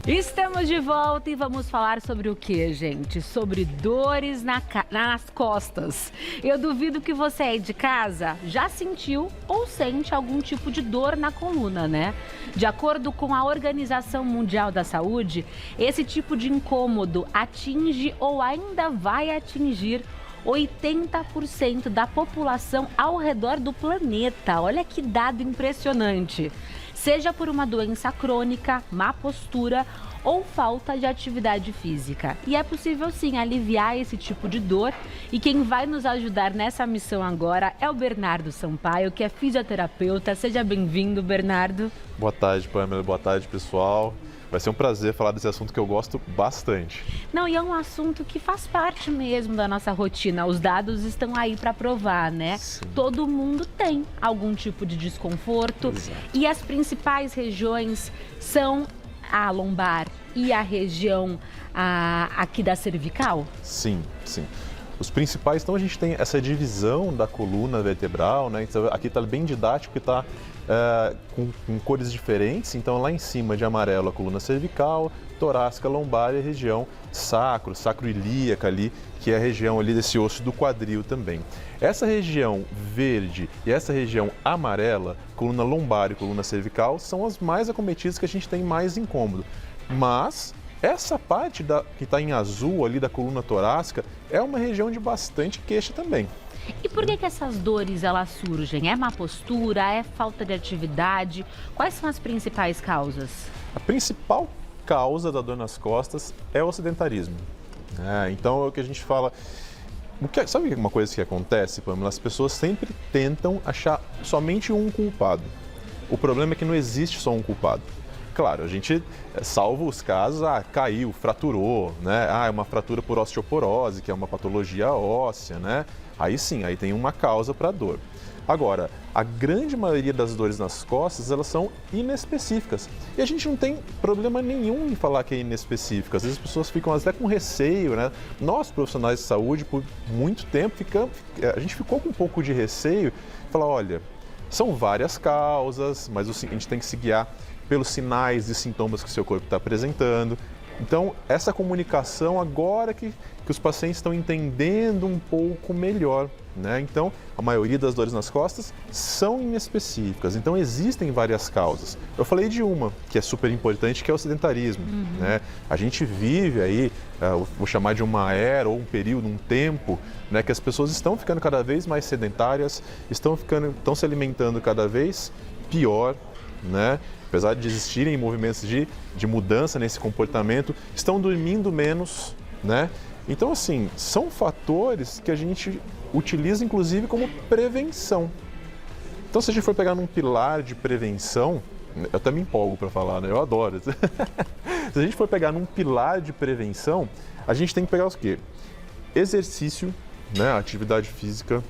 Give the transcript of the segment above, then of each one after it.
Estamos de volta e vamos falar sobre o que, gente? Sobre dores nas costas. Eu duvido que você aí de casa já sentiu ou sente algum tipo de dor na coluna, né? De acordo com a Organização Mundial da Saúde, esse tipo de incômodo atinge ou ainda vai atingir 80% da população ao redor do planeta. Olha que dado impressionante. Seja por uma doença crônica, má postura ou falta de atividade física. E é possível sim aliviar esse tipo de dor. E quem vai nos ajudar nessa missão agora é o Bernardo Sampaio, que é fisioterapeuta. Seja bem-vindo, Bernardo. Boa tarde, Pamela. Boa tarde, pessoal. Vai ser um prazer falar desse assunto que eu gosto bastante. Não, e é um assunto que faz parte mesmo da nossa rotina. Os dados estão aí para provar, né? Sim. Todo mundo tem algum tipo de desconforto. Exato. E as principais regiões são a lombar e a região aqui da cervical? Sim, sim. Os principais, então a gente tem essa divisão da coluna vertebral, né? Então, aqui está bem didático, que está com cores diferentes. Então lá em cima de amarelo a coluna cervical, torácica, lombar e a região sacroiliaca ali, que é a região ali desse osso do quadril também. Essa região verde e essa região amarela, coluna lombar e coluna cervical, são as mais acometidas, que a gente tem mais incômodo. Mas essa parte que está em azul ali da coluna torácica é uma região de bastante queixa também. E por que essas dores elas surgem? É má postura? É falta de atividade? Quais são as principais causas? A principal causa da dor nas costas é o sedentarismo. Então é o que a gente fala. Sabe uma coisa que acontece, Pamela? As pessoas sempre tentam achar somente um culpado. O problema é que não existe só um culpado. Claro, a gente salva os casos, caiu, fraturou, né? É uma fratura por osteoporose, que é uma patologia óssea, né? Aí sim, aí tem uma causa para a dor. Agora, a grande maioria das dores nas costas, elas são inespecíficas. E a gente não tem problema nenhum em falar que é inespecífica. Às vezes as pessoas ficam até com receio, né? Nós, profissionais de saúde, por muito tempo, a gente ficou com um pouco de receio. Falar, olha, são várias causas, mas a gente tem que se guiar pelos sinais e sintomas que o seu corpo está apresentando. Então, essa comunicação agora que os pacientes estão entendendo um pouco melhor, né? Então, a maioria das dores nas costas são inespecíficas. Então, existem várias causas. Eu falei de uma, que é super importante, que é o sedentarismo, né? A gente vive aí, vou chamar de uma era ou um período, um tempo, né, que as pessoas estão ficando cada vez mais sedentárias, estão se alimentando cada vez pior, né? Apesar de existirem movimentos de mudança nesse comportamento, estão dormindo menos, né? Então, assim, são fatores que a gente utiliza, inclusive, como prevenção. Então, se a gente for pegar num pilar de prevenção, eu até me empolgo para falar, né? Eu adoro. Se a gente for pegar num pilar de prevenção, a gente tem que pegar os quê? Exercício, né? Atividade física,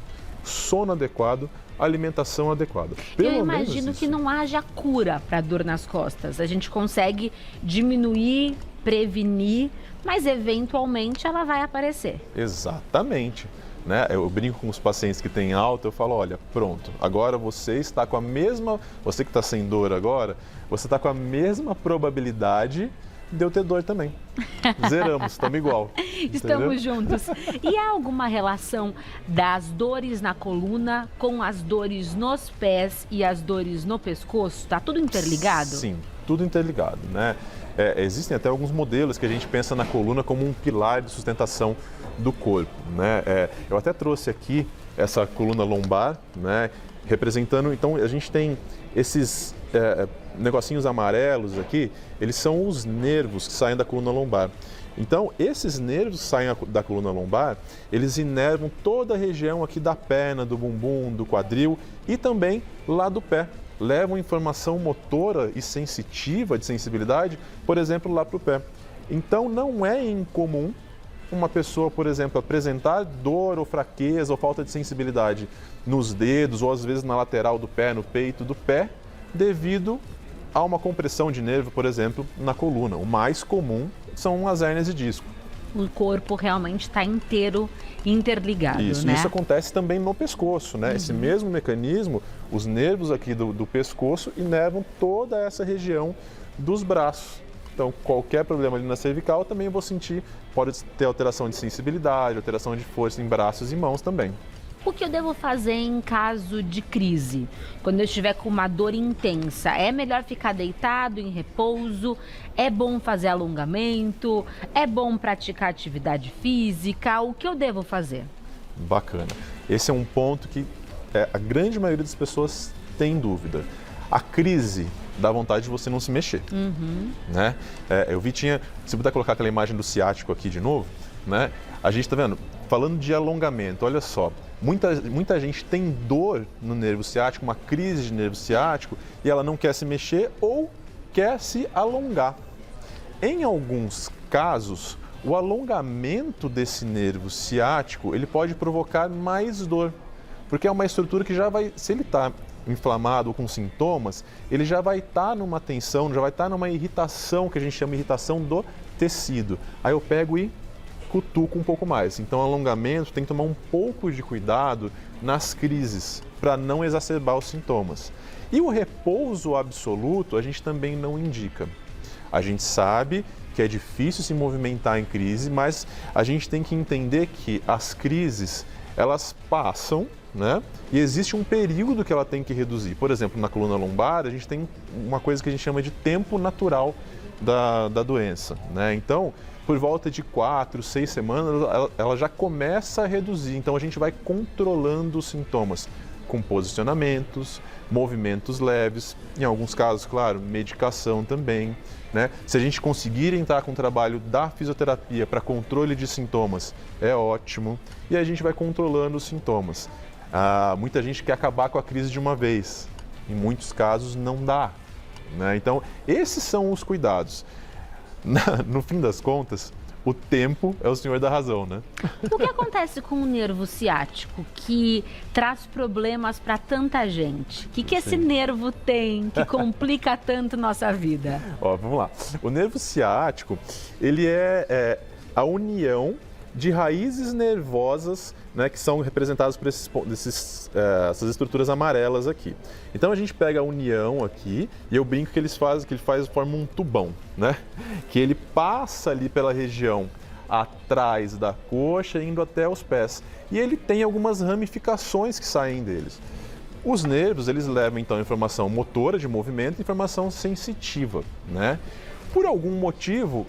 sono adequado, alimentação adequada. Eu imagino que não haja cura para dor nas costas. A gente consegue diminuir, prevenir, mas eventualmente ela vai aparecer. Exatamente. Né? Eu brinco com os pacientes que têm alta, eu falo, olha, pronto, agora você está com a mesma, você que está sem dor agora, você está com a mesma probabilidade de eu ter dor também. Zeramos, estamos igual. Estamos juntos. E há alguma relação das dores na coluna com as dores nos pés e as dores no pescoço? Está tudo interligado? Sim, tudo interligado, né? Existem até alguns modelos que a gente pensa na coluna como um pilar de sustentação do corpo, né? Eu até trouxe aqui essa coluna lombar, né? Representando, então a gente tem esses negocinhos amarelos aqui, eles são os nervos que saem da coluna lombar. Então, esses nervos que saem da coluna lombar, eles inervam toda a região aqui da perna, do bumbum, do quadril e também lá do pé. Levam informação motora e sensitiva, de sensibilidade, por exemplo, lá para o pé. Então, não é incomum uma pessoa, por exemplo, apresentar dor ou fraqueza ou falta de sensibilidade nos dedos ou às vezes na lateral do pé, no peito do pé, devido a uma compressão de nervo, por exemplo, na coluna. O mais comum são as hérnias de disco. O corpo realmente está inteiro interligado, isso, né? Isso acontece também no pescoço, né? Esse mesmo mecanismo, os nervos aqui do pescoço inervam toda essa região dos braços. Então, qualquer problema ali na cervical, eu também vou sentir, pode ter alteração de sensibilidade, alteração de força em braços e mãos também. O que eu devo fazer em caso de crise? Quando eu estiver com uma dor intensa, é melhor ficar deitado, em repouso? É bom fazer alongamento? É bom praticar atividade física? O que eu devo fazer? Bacana. Esse é um ponto que a grande maioria das pessoas tem dúvida. A crise dá vontade de você não se mexer, né? Eu vi, se puder colocar aquela imagem do ciático aqui de novo, né? A gente tá vendo, falando de alongamento, olha só, muita gente tem dor no nervo ciático, uma crise de nervo ciático, e ela não quer se mexer ou quer se alongar. Em alguns casos, o alongamento desse nervo ciático, ele pode provocar mais dor, porque é uma estrutura que já vai, se ele está inflamado ou com sintomas, ele já vai estar numa tensão, já vai estar numa irritação, que a gente chama de irritação do tecido. Aí eu pego e cutuco um pouco mais. Então, alongamento tem que tomar um pouco de cuidado nas crises, para não exacerbar os sintomas. E o repouso absoluto a gente também não indica. A gente sabe que é difícil se movimentar em crise, mas a gente tem que entender que as crises, elas passam, né? E existe um período que ela tem que reduzir. Por exemplo, na coluna lombar, a gente tem uma coisa que a gente chama de tempo natural da doença, né? Então, por volta de 4, 6 semanas, ela já começa a reduzir. Então, a gente vai controlando os sintomas com posicionamentos, movimentos leves, em alguns casos, claro, medicação também, né? Se a gente conseguir entrar com o trabalho da fisioterapia para controle de sintomas, é ótimo. E a gente vai controlando os sintomas. Muita gente quer acabar com a crise de uma vez. Em muitos casos, não dá, né? Então, esses são os cuidados. No fim das contas, o tempo é o senhor da razão, né? O que acontece com o nervo ciático que traz problemas para tanta gente? O que esse nervo tem que complica tanto nossa vida? Ó, vamos lá. O nervo ciático, ele é a união de raízes nervosas, né, que são representadas por essas estruturas amarelas aqui. Então a gente pega a união aqui e eu brinco que ele forma um tubão, né? Que ele passa ali pela região atrás da coxa, indo até os pés. E ele tem algumas ramificações que saem deles. Os nervos, eles levam então informação motora de movimento e informação sensitiva, né? Por algum motivo,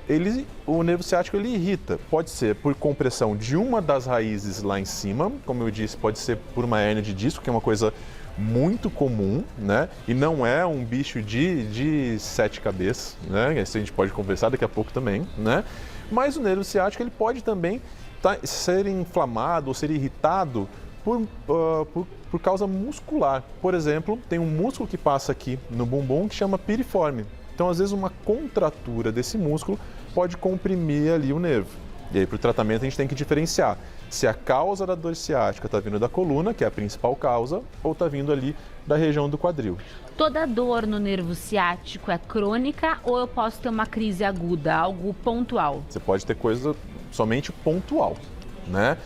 o nervo ciático ele irrita. Pode ser por compressão de uma das raízes lá em cima, como eu disse, pode ser por uma hérnia de disco, que é uma coisa muito comum, né? E não é um bicho de 7 cabeças, né? Isso a gente pode conversar daqui a pouco também, né? Mas o nervo ciático ele pode também ser inflamado ou ser irritado por causa muscular. Por exemplo, tem um músculo que passa aqui no bumbum que chama piriforme. Então, às vezes, uma contratura desse músculo pode comprimir ali o nervo. E aí, para o tratamento, a gente tem que diferenciar se a causa da dor ciática está vindo da coluna, que é a principal causa, ou está vindo ali da região do quadril. Toda dor no nervo ciático é crônica ou eu posso ter uma crise aguda, algo pontual? Você pode ter coisa somente pontual, né?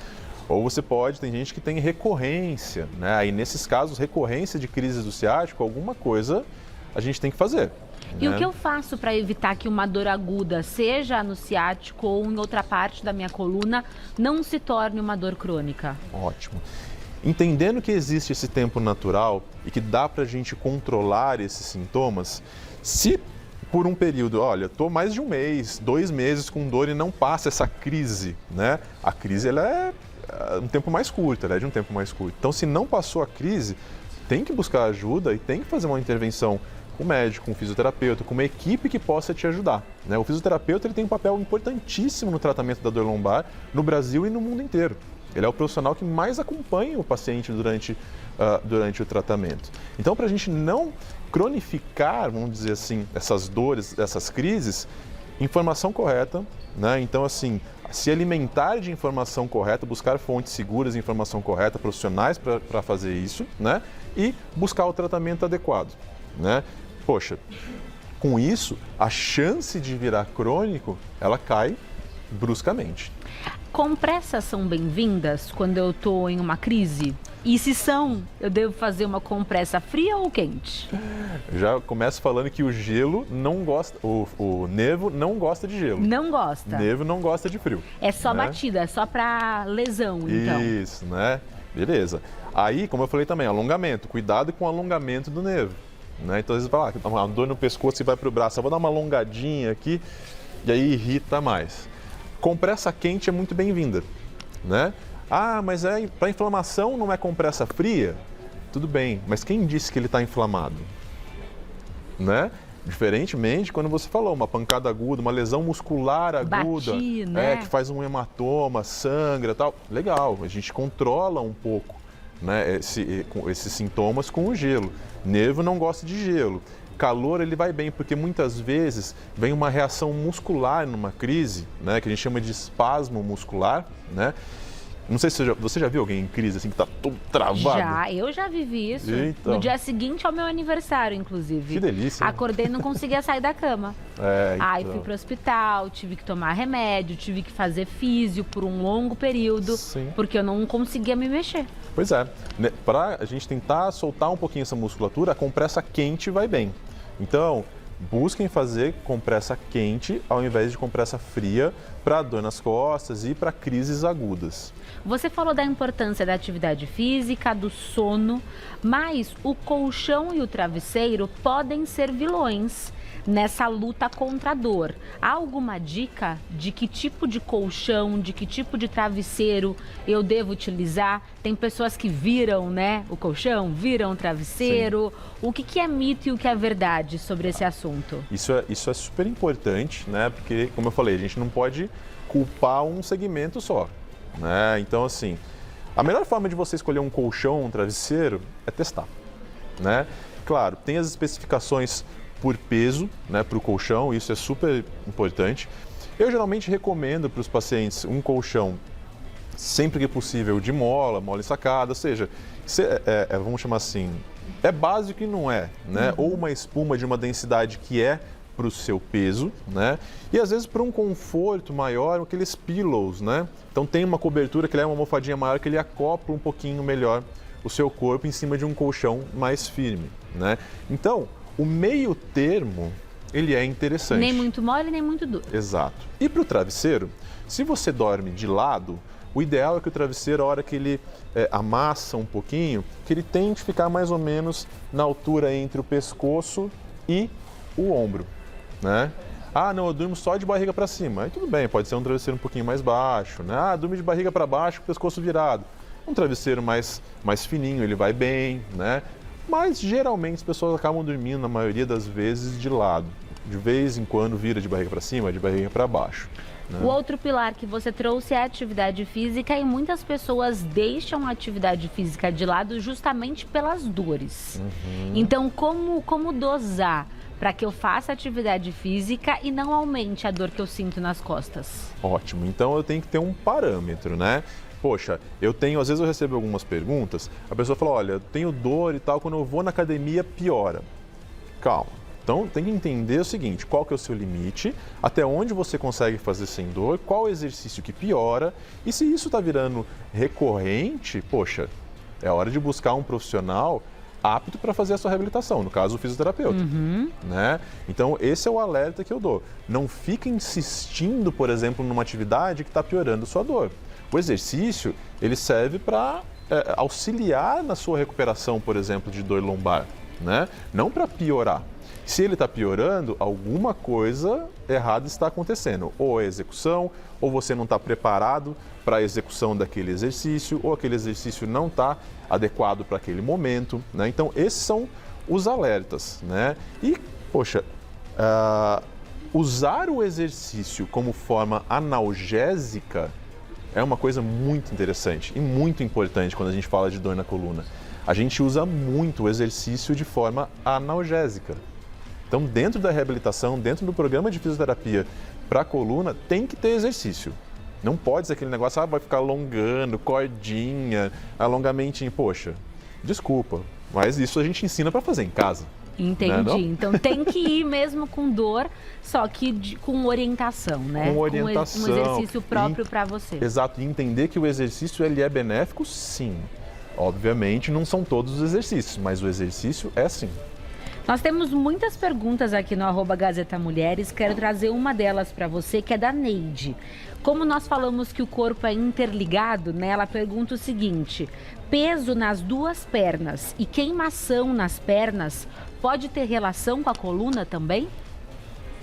Ou você tem gente que tem recorrência, né? Aí, nesses casos, recorrência de crises do ciático, alguma coisa a gente tem que fazer. E o que eu faço para evitar que uma dor aguda, seja no ciático ou em outra parte da minha coluna, não se torne uma dor crônica? Ótimo. Entendendo que existe esse tempo natural e que dá para a gente controlar esses sintomas, se por um período, olha, estou mais de 1 mês, 2 meses com dor e não passa essa crise, né? A crise ela é um tempo mais curto, ela é de um tempo mais curto. Então, se não passou a crise, tem que buscar ajuda e tem que fazer uma intervenção com o médico, com o fisioterapeuta, com uma equipe que possa te ajudar, né? O fisioterapeuta ele tem um papel importantíssimo no tratamento da dor lombar no Brasil e no mundo inteiro. Ele é o profissional que mais acompanha o paciente durante o tratamento. Então, para a gente não cronificar, vamos dizer assim, essas dores, essas crises, informação correta, né? Então, assim, se alimentar de informação correta, buscar fontes seguras de informação correta, profissionais para fazer isso, né? E buscar o tratamento adequado, né? Poxa, com isso, a chance de virar crônico, ela cai bruscamente. Compressas são bem-vindas quando eu tô em uma crise? E se são, eu devo fazer uma compressa fria ou quente? Já começo falando que o gelo não gosta, o nevo não gosta de gelo. Não gosta? Nevo não gosta de frio. É só né? batida, é só pra lesão, então. Isso, né? Beleza. Aí, como eu falei também, alongamento. Cuidado com o alongamento do nevo. Né? Então, às vezes, fala, uma dor no pescoço e vai para o braço. Eu vou dar uma alongadinha aqui e aí irrita mais. Compressa quente é muito bem-vinda, né? Ah, mas para inflamação não é compressa fria? Tudo bem, mas quem disse que ele está inflamado? Né? Diferentemente, quando você falou, uma pancada aguda, uma lesão muscular aguda, Bati, né? Que faz um hematoma, sangra e tal, legal, a gente controla um pouco, né, esses sintomas com o gelo. Nevo não gosta de gelo. Calor ele vai bem, porque muitas vezes vem uma reação muscular numa crise, né, que a gente chama de espasmo muscular, né? Não sei se você já viu alguém em crise assim que tá todo travado? Eu já vivi isso. Então. No dia seguinte ao meu aniversário, inclusive. Que delícia. Acordei e não conseguia sair da cama. Aí Então. fui pro hospital, tive que tomar remédio, tive que fazer físio por um longo período, Sim. porque eu não conseguia me mexer. Pois é, para a gente tentar soltar um pouquinho essa musculatura, a compressa quente vai bem. Então, busquem fazer compressa quente ao invés de compressa fria para dor nas costas e para crises agudas. Você falou da importância da atividade física, do sono, mas o colchão e o travesseiro podem ser vilões nessa luta contra a dor. Há alguma dica de que tipo de colchão, de que tipo de travesseiro eu devo utilizar? Tem pessoas que viram, né, o colchão, viram o travesseiro. Sim. O que é mito e o que é verdade sobre esse assunto? Isso é super importante, né? Porque, como eu falei, a gente não pode culpar um segmento só, né? Então, assim, a melhor forma de você escolher um colchão, um travesseiro, é testar, né? Claro, tem as especificações por peso, né, para o colchão, isso é super importante. Eu geralmente recomendo para os pacientes um colchão, sempre que possível, de mola ensacada, ou seja, vamos chamar assim, é básico e não é, né? Ou uma espuma de uma densidade que é para o seu peso, né? E às vezes para um conforto maior, aqueles pillows, né? Então tem uma cobertura que é uma almofadinha maior que ele acopla um pouquinho melhor o seu corpo em cima de um colchão mais firme, né? Então, o meio termo, ele é interessante. Nem muito mole, nem muito duro. Exato. E para o travesseiro, se você dorme de lado, o ideal é que o travesseiro, a hora que ele amassa um pouquinho, que ele tente ficar mais ou menos na altura entre o pescoço e o ombro, né? Ah, não, eu durmo só de barriga para cima. Aí tudo bem, pode ser um travesseiro um pouquinho mais baixo, né? Ah, durmo de barriga para baixo, com o pescoço virado. Um travesseiro mais fininho, ele vai bem, né? Mas geralmente as pessoas acabam dormindo, na maioria das vezes, de lado. De vez em quando vira de barriga para cima, de barriga para baixo. Né? O outro pilar que você trouxe é a atividade física e muitas pessoas deixam a atividade física de lado justamente pelas dores. Então, como dosar para que eu faça atividade física e não aumente a dor que eu sinto nas costas? Ótimo. Então, eu tenho que ter um parâmetro, né? Poxa, às vezes eu recebo algumas perguntas, a pessoa fala, olha, eu tenho dor e tal, quando eu vou na academia piora. Calma. Então tem que entender o seguinte, qual que é o seu limite, até onde você consegue fazer sem dor, qual exercício que piora, e se isso está virando recorrente, poxa, é hora de buscar um profissional apto para fazer a sua reabilitação, no caso o fisioterapeuta, né? Então esse é o alerta que eu dou. Não fica insistindo, por exemplo, numa atividade que está piorando sua dor. O exercício, ele serve para auxiliar na sua recuperação, por exemplo, de dor lombar, né? Não para piorar. Se ele está piorando, alguma coisa errada está acontecendo. Ou a execução, ou você não está preparado para a execução daquele exercício, ou aquele exercício não está adequado para aquele momento, né? Então, esses são os alertas, né? E, poxa, usar o exercício como forma analgésica é uma coisa muito interessante e muito importante quando a gente fala de dor na coluna. A gente usa muito o exercício de forma analgésica. Então, dentro da reabilitação, dentro do programa de fisioterapia para a coluna, tem que ter exercício. Não pode ser aquele negócio, vai ficar alongando, cordinha, alongamentinho. Poxa, desculpa, mas isso a gente ensina para fazer em casa. Entendi. Não? Então tem que ir mesmo com dor, só que com orientação, né? Com orientação. Um exercício próprio para você. Exato, e entender que o exercício ele é benéfico, sim. Obviamente não são todos os exercícios, mas o exercício é sim. Nós temos muitas perguntas aqui no @Gazeta Mulheres, quero trazer uma delas para você, que é da Neide. Como nós falamos que o corpo é interligado, né? Ela pergunta o seguinte: peso nas duas pernas e queimação nas pernas pode ter relação com a coluna também?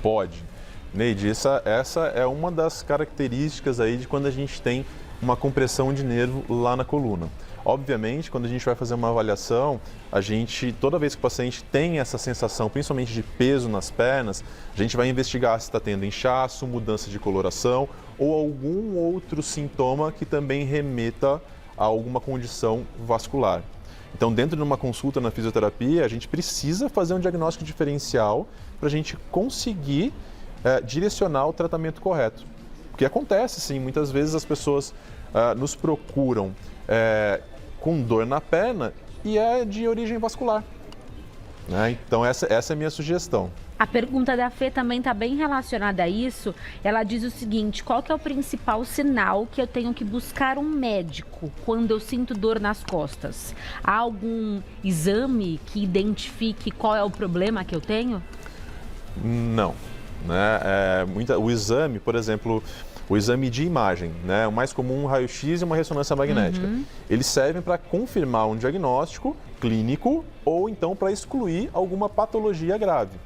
Pode. Neide, essa é uma das características aí de quando a gente tem uma compressão de nervo lá na coluna. Obviamente, quando a gente vai fazer uma avaliação, toda vez que o paciente tem essa sensação, principalmente de peso nas pernas, a gente vai investigar se está tendo inchaço, mudança de coloração ou algum outro sintoma que também remeta a alguma condição vascular. Então, dentro de uma consulta na fisioterapia, a gente precisa fazer um diagnóstico diferencial para a gente conseguir direcionar o tratamento correto. Porque acontece, sim, muitas vezes as pessoas nos procuram com dor na perna e é de origem vascular. Né? Então, essa é a minha sugestão. A pergunta da Fê também está bem relacionada a isso. Ela diz o seguinte: qual que é o principal sinal que eu tenho que buscar um médico quando eu sinto dor nas costas? Há algum exame que identifique qual é o problema que eu tenho? Não. Né? O exame, por exemplo, o exame de imagem, né? O mais comum, um raio-x e uma ressonância magnética. Eles servem para confirmar um diagnóstico clínico ou então para excluir alguma patologia grave.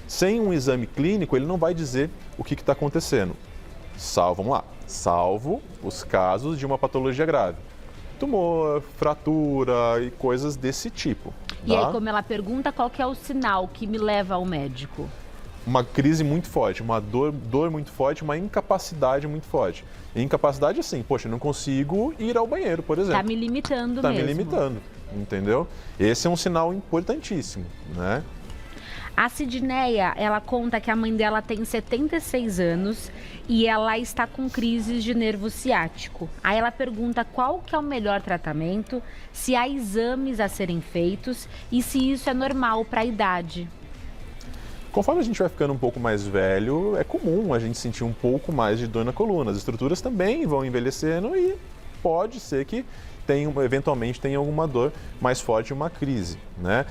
Sem um exame clínico, ele não vai dizer o que está acontecendo. Salvo os casos de uma patologia grave. Tumor, fratura e coisas desse tipo. E aí, como ela pergunta, qual que é o sinal que me leva ao médico? Uma crise muito forte, uma dor muito forte, uma incapacidade muito forte. E incapacidade assim, poxa, eu não consigo ir ao banheiro, por exemplo. Está me limitando mesmo. Está me limitando, entendeu? Esse é um sinal importantíssimo, né? A Sidneia, ela conta que a mãe dela tem 76 anos e ela está com crises de nervo ciático. Aí ela pergunta qual que é o melhor tratamento, se há exames a serem feitos e se isso é normal para a idade. Conforme a gente vai ficando um pouco mais velho, é comum a gente sentir um pouco mais de dor na coluna. As estruturas também vão envelhecendo e pode ser que eventualmente tenha alguma dor mais forte, uma crise, né?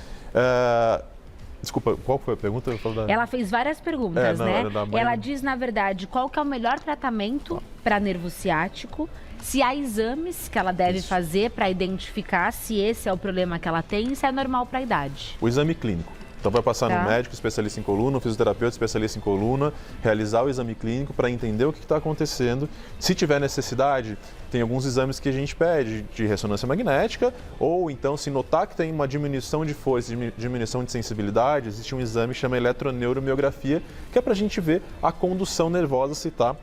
Desculpa, qual foi a pergunta? Ela fez várias perguntas, né? Mãe... Ela diz, na verdade, qual que é o melhor tratamento para nervo ciático, se há exames que ela deve fazer para identificar se esse é o problema que ela tem e se é normal para a idade. O exame clínico. Então vai passar no médico especialista em coluna, no fisioterapeuta especialista em coluna, realizar o exame clínico para entender o que está acontecendo. Se tiver necessidade, tem alguns exames que a gente pede de ressonância magnética, ou então se notar que tem uma diminuição de força, diminuição de sensibilidade, existe um exame que chama eletroneuromiografia, que é para a gente ver a condução nervosa se está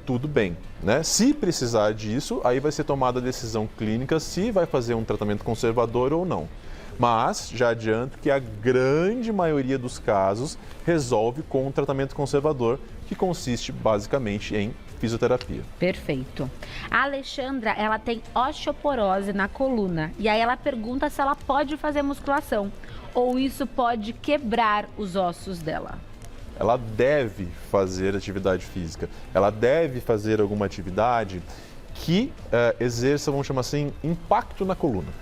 tudo bem, né? Se precisar disso, aí vai ser tomada a decisão clínica se vai fazer um tratamento conservador ou não. Mas já adianto que a grande maioria dos casos resolve com um tratamento conservador, que consiste basicamente em fisioterapia. Perfeito. A Alexandra, ela tem osteoporose na coluna e aí ela pergunta se ela pode fazer musculação ou isso pode quebrar os ossos dela. Ela deve fazer atividade física, ela deve fazer alguma atividade que exerça, vamos chamar assim, impacto na coluna.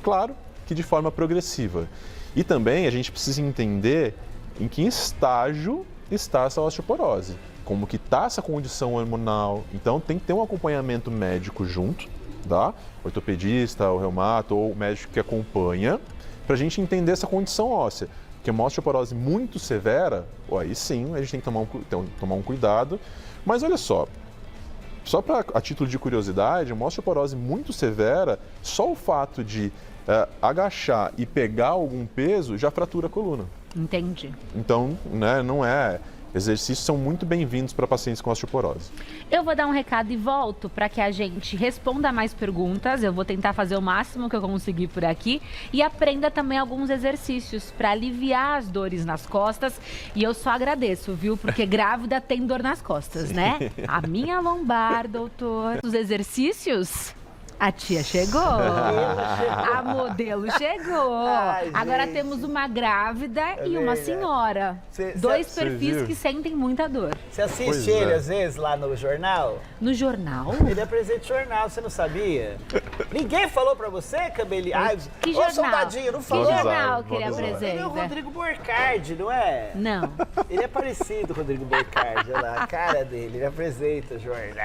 Claro que de forma progressiva. E também a gente precisa entender em que estágio está essa osteoporose, como que está essa condição hormonal. Então tem que ter um acompanhamento médico junto, tá? Ortopedista, o reumato ou o médico que acompanha, para a gente entender essa condição óssea. Porque uma osteoporose muito severa, aí sim a gente tem que tomar um cuidado. Mas olha só para a título de curiosidade, uma osteoporose muito severa, só o fato de agachar e pegar algum peso já fratura a coluna. Entendi. Então, né, não é... Exercícios são muito bem-vindos para pacientes com osteoporose. Eu vou dar um recado e volto para que a gente responda mais perguntas. Eu vou tentar fazer o máximo que eu conseguir por aqui e aprenda também alguns exercícios para aliviar as dores nas costas. E eu só agradeço, viu? Porque grávida tem dor nas costas, né? A minha lombar, doutor. Os exercícios... A tia chegou. A modelo chegou. Ai, Agora gente. temos uma grávida e uma verdade. senhora. Dois perfis viu? que sentem muita dor. Você assiste Pois ele é. às vezes lá no jornal? No jornal? Ele apresenta o jornal, você não sabia? Ninguém falou pra você, cabelinho? Ai, Que ô, jornal? soldadinho, não Que falou? Vou jornal avisar, que ele vou avisar. Ele é o apresenta? Rodrigo Borcardi, não é? Não. Ele é parecido com o Rodrigo Borcardi, olha lá, a cara dele, ele apresenta o jornal.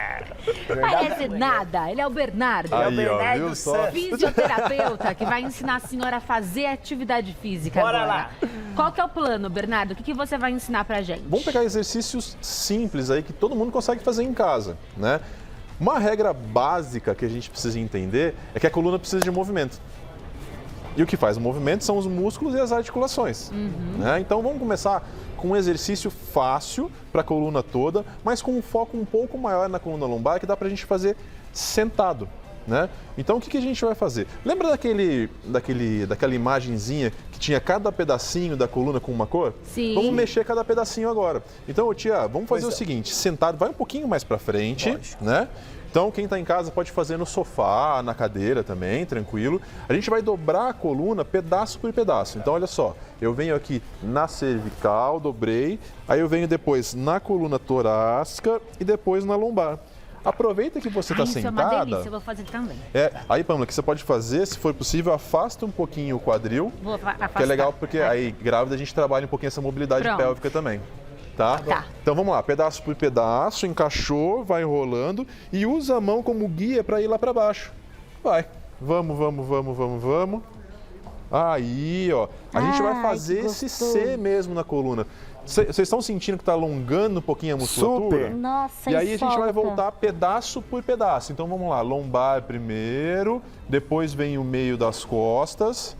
Parece nada, ele é o Bernardo. É o Aí, ó, Bernardo viu só? Santos. Fisioterapeuta que vai ensinar a senhora a fazer atividade física Bora agora. lá. Qual que é o plano, Bernardo? O que você vai ensinar pra gente? Vamos pegar exercícios simples aí que todo mundo consegue fazer em casa, né? Uma regra básica que a gente precisa entender é que a coluna precisa de movimento. E o que faz o movimento são os músculos e as articulações. Né? Então vamos começar com um exercício fácil para a coluna toda, mas com um foco um pouco maior na coluna lombar, que dá para a gente fazer sentado. Né? Então o que a gente vai fazer? Lembra daquela imagenzinha que tinha cada pedacinho da coluna com uma cor? Sim. Vamos mexer cada pedacinho agora. Então, tia, vamos fazer Pois o é. seguinte, sentado, vai um pouquinho mais para frente, Lógico. né? Então, quem está em casa pode fazer no sofá, na cadeira também, tranquilo. A gente vai dobrar a coluna pedaço por pedaço. Então, olha só, eu venho aqui na cervical, dobrei, aí eu venho depois na coluna torácica e depois na lombar. Aproveita que você está Isso é sentada. uma delícia, eu vou fazer também. Aí, Pâmela, o que você pode fazer, se for possível, afasta um pouquinho o quadril, Vou afastar. que é legal porque aí, grávida, a gente trabalha um pouquinho essa mobilidade Pronto. pélvica também. Tá? Tá. Então vamos lá, pedaço por pedaço, encaixou, vai enrolando e usa a mão como guia para ir lá para baixo. Vai. Vamos. Aí, ó. A gente vai Ai, fazer que esse gostoso. C mesmo na coluna. Vocês estão sentindo que está alongando um pouquinho a musculatura? Super. Nossa, E aí a gente vai solta. voltar pedaço por pedaço. Então vamos lá, lombar primeiro, depois vem o meio das costas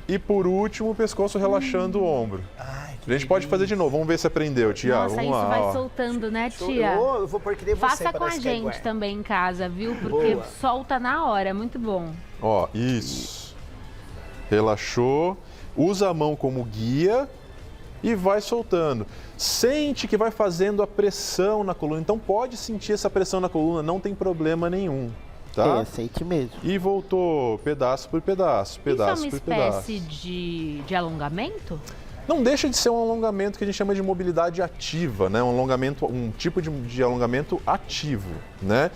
e por último o pescoço relaxando o ombro. Ai, A gente pode fazer de novo, vamos ver se aprendeu, tia. Nossa, Vamos isso lá, vai ó. soltando, né, tia? Eu vou pôr que nem você. Faça com a parece que é gente igual. também em casa, viu? Porque Boa. solta na hora, é muito bom. Ó, isso. Relaxou. Usa a mão como guia e vai soltando. Sente que vai fazendo a pressão na coluna. Então pode sentir essa pressão na coluna, não tem problema nenhum, tá? sente mesmo. E voltou pedaço por pedaço, pedaço Isso é por uma pedaço. espécie de alongamento? Não deixa de ser um alongamento que a gente chama de mobilidade ativa, né? Um alongamento, um tipo de alongamento ativo, né?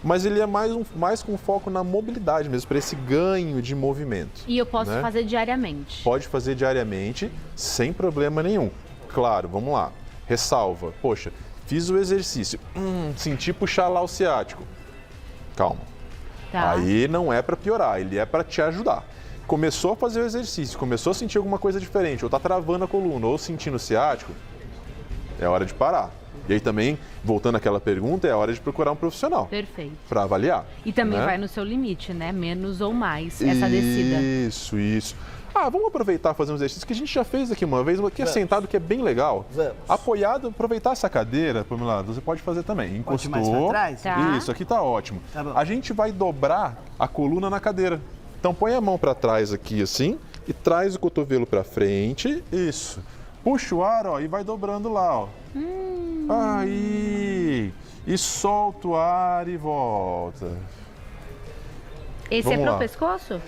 Mas ele é mais com foco na mobilidade mesmo, para esse ganho de movimento. E eu posso né? fazer diariamente. Pode fazer diariamente, sem problema nenhum. Claro, vamos lá. Ressalva. Poxa, fiz o exercício. Senti puxar lá o ciático. Calma. Tá. Aí não é para piorar, ele é para te ajudar. Começou a fazer o exercício, começou a sentir alguma coisa diferente, ou tá travando a coluna, ou sentindo o ciático, é hora de parar. E aí também, voltando àquela pergunta, é hora de procurar um profissional Perfeito. para avaliar. E também né? vai no seu limite, né? Menos ou mais essa descida. Isso. Ah, vamos aproveitar e fazer um exercício que a gente já fez aqui uma vez, que é sentado, que é bem legal. Vamos. Apoiado, aproveitar essa cadeira, Pamela, você pode fazer também. Encostou. mais pra trás? Tá. Isso, aqui tá ótimo. Tá bom. A gente vai dobrar a coluna na cadeira. Então põe a mão para trás aqui assim e traz o cotovelo para frente. Isso. Puxa o ar, ó, e vai dobrando lá, ó. Aí. E solta o ar e volta. Esse Vamos é pro lá. pescoço?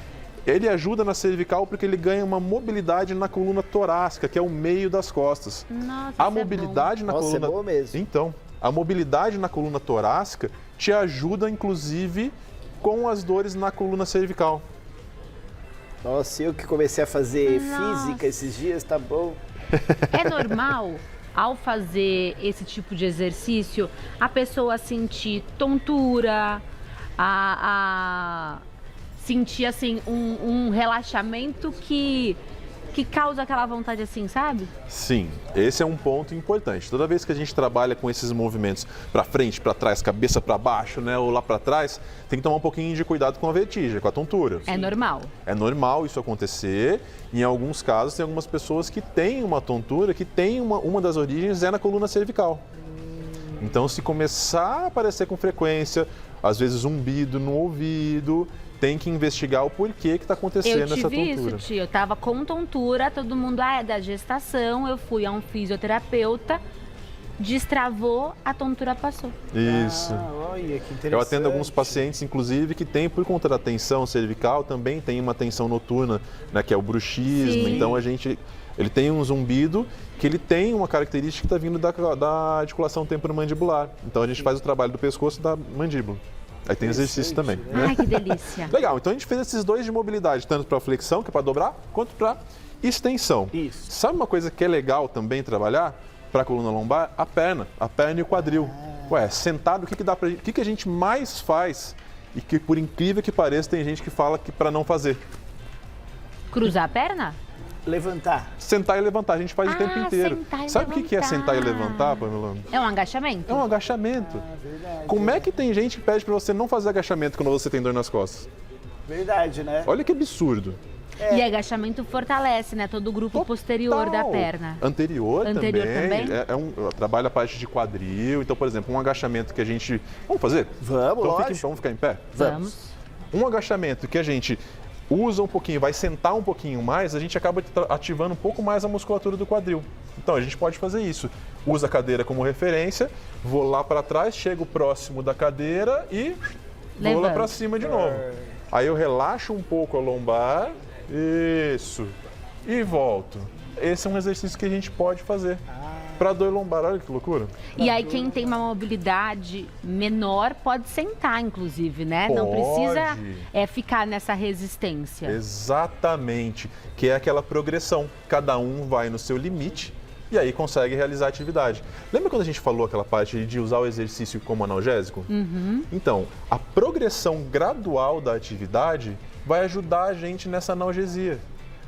Ele ajuda na cervical porque ele ganha uma mobilidade na coluna torácica, que é o meio das costas. Nossa, A isso mobilidade na Nossa, coluna. é boa mesmo. Então, a mobilidade na coluna torácica te ajuda, inclusive, com as dores na coluna cervical. Nossa, eu que comecei a fazer Nossa. física esses dias, tá bom? É normal, ao fazer esse tipo de exercício, a pessoa sentir tontura, sentir assim um relaxamento que causa aquela vontade assim, sabe? Sim, esse é um ponto importante. Toda vez que a gente trabalha com esses movimentos para frente, para trás, cabeça para baixo, né, ou lá para trás, tem que tomar um pouquinho de cuidado com a vertigem, com a tontura. É normal. É normal isso acontecer. Em alguns casos, tem algumas pessoas que têm uma tontura, que tem uma das origens é na coluna cervical. Então, se começar a aparecer com frequência, às vezes zumbido no ouvido, tem que investigar o porquê que está acontecendo Eu essa tive tontura. isso, tio. Eu tava com tontura, todo mundo, é da gestação. Eu fui a um fisioterapeuta destravou, a tontura passou. Isso. Olha, que interessante. Eu atendo alguns pacientes, inclusive, que têm, por conta da tensão cervical, também tem uma tensão noturna, né, que é o bruxismo. Sim. Então, ele tem um zumbido que ele tem uma característica que está vindo da articulação temporomandibular. Então, a gente faz o trabalho do pescoço e da mandíbula. Aí tem exercício também. Né? Ai, que delícia. Legal, então a gente fez esses dois de mobilidade, tanto para flexão, que é para dobrar, quanto para extensão. Isso. Sabe uma coisa que é legal também trabalhar para a coluna lombar? A perna e o quadril. Ué, sentado, o que a gente mais faz e que, por incrível que pareça, tem gente que fala que para não fazer? Cruzar a perna? Levantar. Sentar e levantar, a gente faz o tempo inteiro. sentar e Sabe o que é sentar e levantar. levantar, Pamela? É um agachamento? É um agachamento. Verdade. Como é que tem gente que pede para você não fazer agachamento quando você tem dor nas costas? Verdade, né? Olha que absurdo. E agachamento fortalece, né? Todo o grupo posterior da Total. perna. Anterior Anterior também? Trabalha a parte de quadril. Então, por exemplo, um agachamento que a gente... Vamos fazer? Vamos, Então, lógico. vamos ficar em pé? Vamos. Um agachamento que a gente usa um pouquinho, vai sentar um pouquinho mais, a gente acaba ativando um pouco mais a musculatura do quadril. Então, a gente pode fazer isso. Usa a cadeira como referência, vou lá para trás, chego próximo da cadeira e vou lá Levanta. para cima de novo. Aí eu relaxo um pouco a lombar, isso, e volto. Esse é um exercício que a gente pode fazer para dor lombar. Olha que loucura. E aí quem tem uma mobilidade menor pode sentar, inclusive, né? Não Pode. precisa ficar nessa resistência. Exatamente, que é aquela progressão. Cada um vai no seu limite e aí consegue realizar a atividade. Lembra quando a gente falou aquela parte de usar o exercício como analgésico? Então, a progressão gradual da atividade vai ajudar a gente nessa analgesia.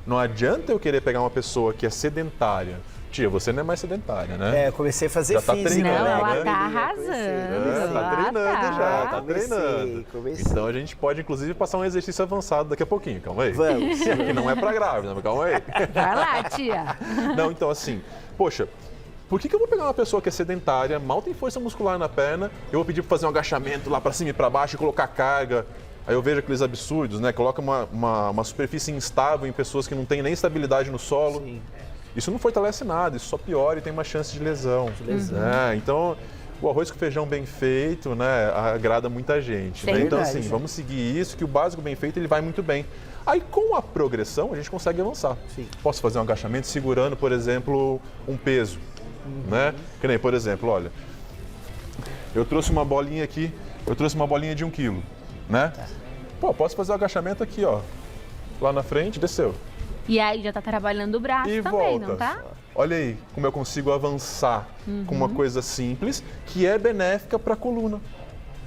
Não adianta eu querer pegar uma pessoa que é sedentária. Tia, você não é mais sedentária, né? É, eu comecei a fazer Já tá física. treinando, Não, ela né? tá Comecei. arrasando. Tá treinando já, tá Comecei, treinando. comecei. Então a gente pode, inclusive, passar um exercício avançado daqui a pouquinho. Calma aí. Vamos. Que não é pra grávida, mas calma aí. Vai lá, tia. Não, então assim, poxa, por que eu vou pegar uma pessoa que é sedentária, mal tem força muscular na perna, eu vou pedir pra fazer um agachamento lá pra cima e pra baixo e colocar carga? Aí eu vejo aqueles absurdos, né? Coloca uma superfície instável em pessoas que não têm nem estabilidade no solo. Sim. Isso não fortalece nada, isso só piora e tem uma chance de lesão. Então, o arroz com feijão bem feito, né, agrada muita gente. Né? Sim. Então, Verdade. assim, vamos seguir isso, que o básico bem feito, ele vai muito bem. Aí, com a progressão, a gente consegue avançar. Sim. Posso fazer um agachamento segurando, por exemplo, um peso, né? Que nem, por exemplo, olha, eu trouxe uma bolinha aqui, de 1 quilo, né? Pô, posso fazer o agachamento aqui, ó, lá na frente, desceu. E aí já tá trabalhando o braço E também, volta. não tá? Olha aí como eu consigo avançar com uma coisa simples que é benéfica para a coluna,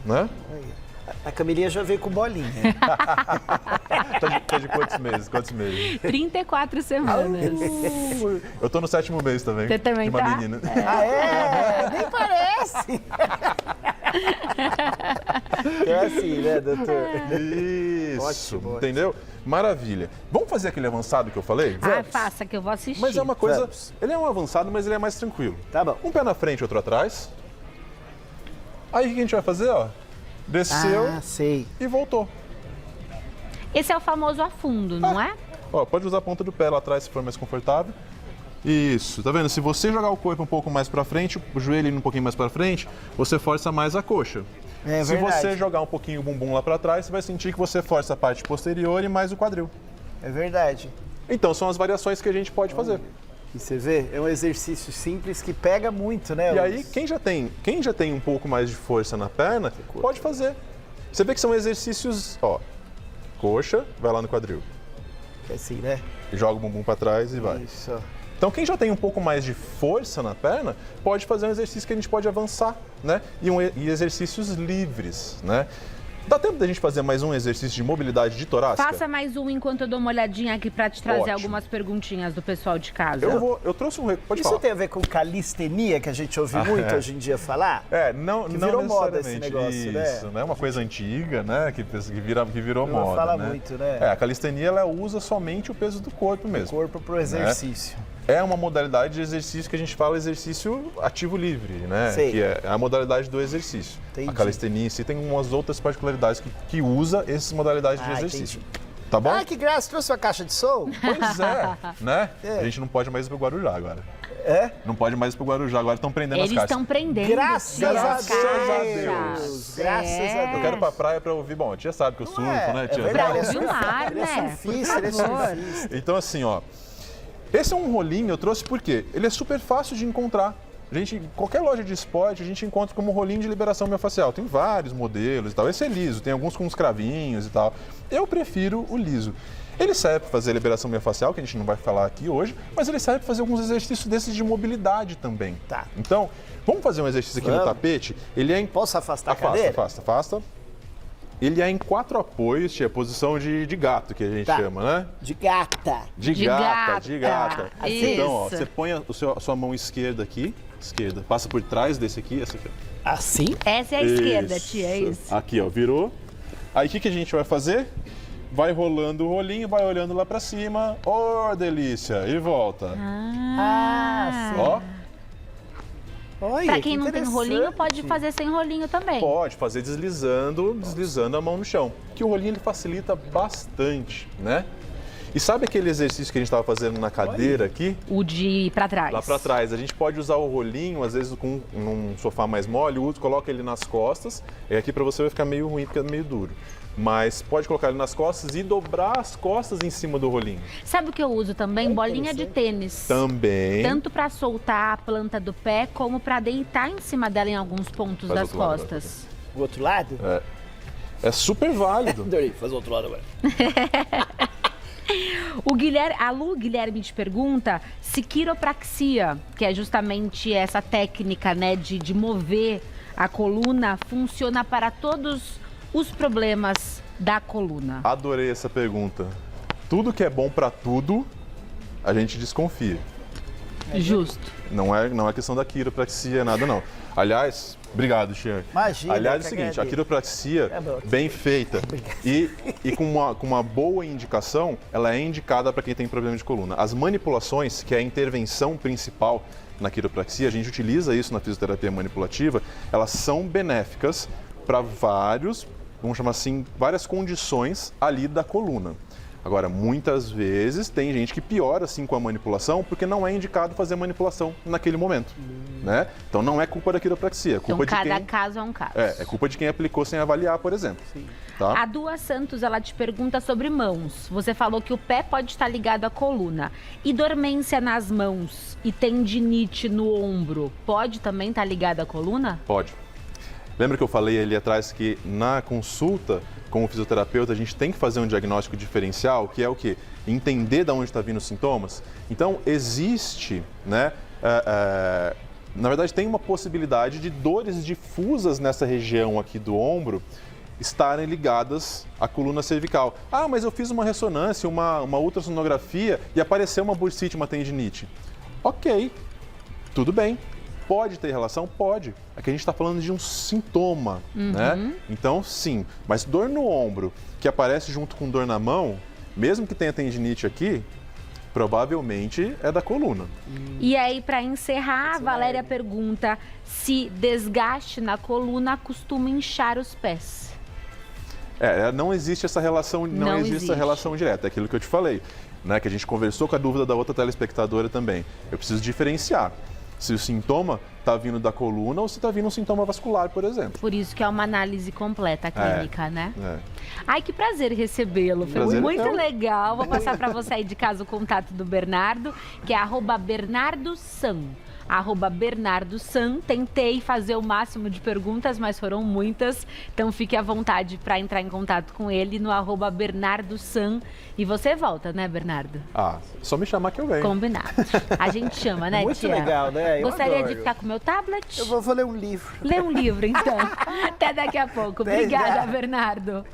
né? A Camilinha já veio com bolinha. Tá de quantos meses? 34 semanas. Eu tô no 7º mês também. Você também de uma tá? menina. Ah, é? Nem parece. É assim, né, doutor? Isso, Ótimo, entendeu? Maravilha. Vamos fazer aquele avançado que eu falei? Ah, faça que eu vou assistir. Mas é uma coisa, Vamos. ele é um avançado, mas ele é mais tranquilo. Tá bom. Um pé na frente, outro atrás. Aí o que a gente vai fazer, ó? Desceu Ah, sei. e voltou. Esse é o famoso afundo, não é? Ó, pode usar a ponta do pé lá atrás se for mais confortável. Isso, tá vendo? Se você jogar o corpo um pouco mais pra frente, o joelho indo um pouquinho mais pra frente, você força mais a coxa. É Se verdade. você jogar um pouquinho o bumbum lá pra trás, você vai sentir que você força a parte posterior e mais o quadril. É verdade. Então são as variações que a gente pode fazer. E você vê, é um exercício simples que pega muito, né? E aí, quem já tem um pouco mais de força na perna, pode fazer. Você vê que são exercícios, ó, coxa, vai lá no quadril. Assim, né? Joga o bumbum pra trás e vai. Isso, ó. Então, quem já tem um pouco mais de força na perna, pode fazer um exercício que a gente pode avançar, né? E exercícios livres, né? Dá tempo da gente fazer mais um exercício de mobilidade de torácica? Faça mais um enquanto eu dou uma olhadinha aqui pra te trazer Ótimo. algumas perguntinhas do pessoal de casa. Eu trouxe um... Pode Isso falar. tem a ver com calistenia, que a gente ouve muito hoje em dia falar? Não, Que não virou moda necessariamente esse negócio, né? isso, né? Uma coisa antiga, né? Que virou Ela moda, fala né? muito, né? A calistenia, ela usa somente o peso do corpo mesmo. Corpo pro exercício. É uma modalidade de exercício que a gente fala exercício ativo livre, né? Sei. Que é a modalidade do exercício. Entendi. A calistenia em si tem umas outras particularidades que usa essas modalidades de exercício. Tá bom? Ah, que graça, trouxe uma caixa de som? Pois é, né? É. A gente não pode mais ir pro Guarujá agora. É? Não pode mais ir pro Guarujá, agora estão prendendo Eles as caixas. estão prendendo. Graças tia, a as Deus. caixas. Graças a Deus. Eu quero ir pra praia pra ouvir. Bom, a tia sabe que eu surfo, né, tia? verdade, Pra ele é ouvir o mar, ele é né? surfista, ele é Por favor. surfista. Então, assim, ó. Esse é um rolinho, eu trouxe porque ele é super fácil de encontrar. Qualquer loja de esporte, a gente encontra como rolinho de liberação miofascial. Tem vários modelos e tal. Esse é liso, tem alguns com uns cravinhos e tal. Eu prefiro o liso. Ele serve para fazer liberação miofascial, que a gente não vai falar aqui hoje, mas ele serve para fazer alguns exercícios desses de mobilidade também. Tá. Então, vamos fazer um exercício aqui no Vamos. tapete. Ele é em... Posso afastar a cadeira? Afasta. Ele é em 4 apoios, tia, posição de gato, que a gente Tá. chama, né? De gata. De gata. Isso. Então, ó, você põe a sua mão esquerda aqui, passa por trás desse aqui, essa aqui. Ó. Assim? Essa é a esquerda, tia, é isso. Aqui, ó, virou. Aí, o que a gente vai fazer? Vai rolando o rolinho, vai olhando lá pra cima. Oh, delícia! E volta. Ah, Ó, Olha, Pra quem não tem rolinho, interessante. pode fazer sem rolinho também. pode fazer deslizando a mão no chão. Que o rolinho ele facilita bastante, né? E sabe aquele exercício que a gente estava fazendo na cadeira aqui? O de ir pra trás. Lá pra trás. A gente pode usar o rolinho, às vezes com num sofá mais mole, coloca ele nas costas. E aqui pra você vai ficar meio ruim, porque é meio duro. Mas pode colocar ele nas costas e dobrar as costas em cima do rolinho. Sabe o que eu uso também? Bolinha de tênis. Também. Tanto pra soltar a planta do pé, como pra deitar em cima dela em alguns pontos Faz das outro lado, costas. O outro lado? É super válido. Adorei, faz o outro lado agora. A Lu Guilherme te pergunta se quiropraxia, que é justamente essa técnica, né, de mover a coluna, funciona para todos os problemas da coluna. Adorei essa pergunta. Tudo que é bom pra tudo, a gente desconfia. Justo. Não é questão da quiropraxia, nada não. Aliás, obrigado, Xian. Imagina, Aliás, é eu o que seguinte, a agradeço. quiropraxia É bom. bem feita e com uma boa indicação, ela é indicada para quem tem problema de coluna. As manipulações, que é a intervenção principal na quiropraxia, a gente utiliza isso na fisioterapia manipulativa, elas são benéficas para vamos chamar assim, várias condições ali da coluna. Agora, muitas vezes tem gente que piora assim com a manipulação porque não é indicado fazer manipulação naquele momento, né? Então não é culpa da quiropraxia, é Então, culpa de cada quem caso é um caso. é culpa de quem aplicou sem avaliar, por exemplo. Tá? A Dua Santos, ela te pergunta sobre mãos. Você falou que o pé pode estar ligado à coluna. E dormência nas mãos e tendinite no ombro, pode também estar ligado à coluna? Pode. Lembra que eu falei ali atrás que na consulta com o fisioterapeuta a gente tem que fazer um diagnóstico diferencial, que é o quê? Entender de onde está vindo os sintomas. Então, existe, né? Na verdade, tem uma possibilidade de dores difusas nessa região aqui do ombro estarem ligadas à coluna cervical. Ah, mas eu fiz uma ressonância, uma ultrassonografia e apareceu uma bursite, uma tendinite. Ok, tudo bem. Pode ter relação? Pode. Aqui a gente está falando de um sintoma, né? Então, sim. Mas dor no ombro, que aparece junto com dor na mão, mesmo que tenha tendinite aqui, provavelmente é da coluna. E aí, para encerrar, a Valéria pergunta se desgaste na coluna costuma inchar os pés. Não existe essa relação, não existe essa relação direta, é aquilo que eu te falei, né? Que a gente conversou com a dúvida da outra telespectadora também. Eu preciso diferenciar se o sintoma está vindo da coluna ou se está vindo um sintoma vascular, por exemplo. Por isso que é uma análise completa clínica, né? Ai, que prazer recebê-lo. Foi Prazer muito é meu. legal. Vou passar para você aí de casa o contato do Bernardo, que é @BernardoSan. @BernardoSan. Tentei fazer o máximo de perguntas, mas foram muitas. Então fique à vontade para entrar em contato com ele no @BernardoSan. E você volta, né, Bernardo? Ah, só me chamar que eu venho. Combinado. A gente chama, né, Muito tia? legal, né? Eu Gostaria adoro. de ficar com o meu tablet? Eu vou ler um livro. Lê um livro, então. Até daqui a pouco. Até Obrigada, já. Bernardo.